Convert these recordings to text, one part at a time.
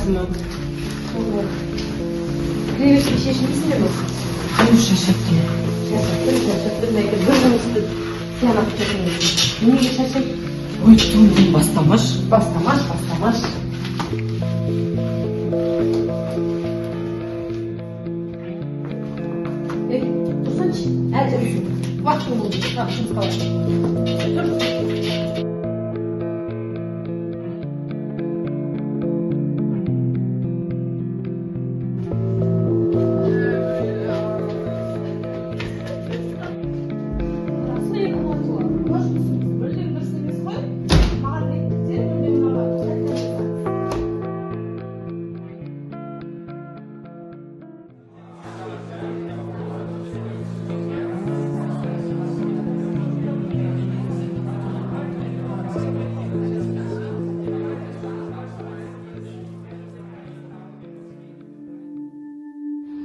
Tamam. Kreveş bir şişmişsin de mi? Hayır şaşırttım. Şaşırttım. Belki burnumuzda siyanak çekmeyiz. Niye şaşırt? Ой, tuğum бастамаш. Бастамаш. Dursanç, elde düşün. Vaktim oldu. Vaktimiz kaldı.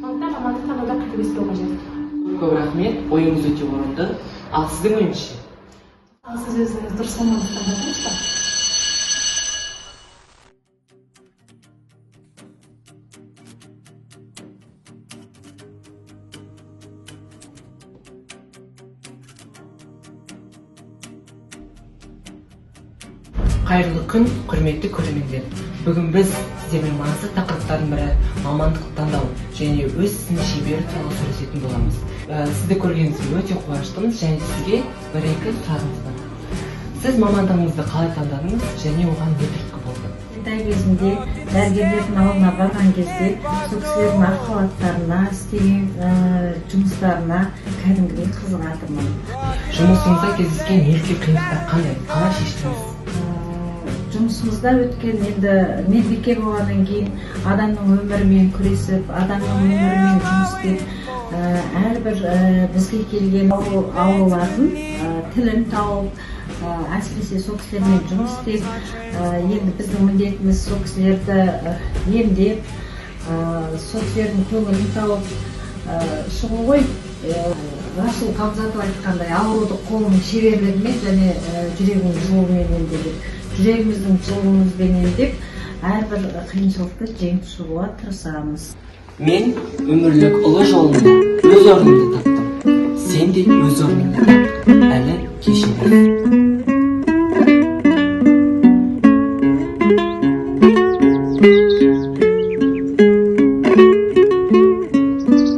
Сондықтан мамандық таңдауда қателеспеу қажет. Көп рахмет, ойыңыз өте орынды. Ал сіздің ойыңызша? Ал сіз өзіңіз дұрыс мамандық таңдадыңыз ба? Қайырлы күн, құрметті көрермендер. Бүгін біз сіздермен маңызды тақырыптардың бірі мамандық таңдау және өз ісінің шебері туралы сөйлесетін боламыз. Сізді көргенімізге өте қуаныштымыз және сізге бір-екі сұрағымыз бар. Сіз мамандығыңызды қалай таңдадыңыз және оған не түрткі болды? Кішкентай кезімде дәрігерлердің алдына барған кезде сол кісілердің ақпараттарына, істеген жұмыстарына кәдімгідей қызығатырмын. Жұмысыңызда кездескен неліктен қиындықтар қандай? Қалай шештіңіз? Жұмысымызда өткен енді медбике болғаннан кейін адамның өмірімен күресіп, адамның өмірімен жұмыс істеп, әрбір бізге келген аурулардың тілін тауып, әсіресе сол кісілермен жұмыс істеп, енді біздің міндетіміз сол кісілерді емдеп, сол кісілердің көңілін тауып шығу ғой. Расул Қамзатов айтқандай, ауруды қолының шеберлігімен және жүрегінің жылуымен емдеп, жүрегіміздің жылуымызбен емдеп, әрбір қиыншылықты жеңіп шығуға тырысамыз. Мен өмірлік ұлы жолында өз орнымды таптым. Сен де өз орныңды тап. Әлі кеш емес.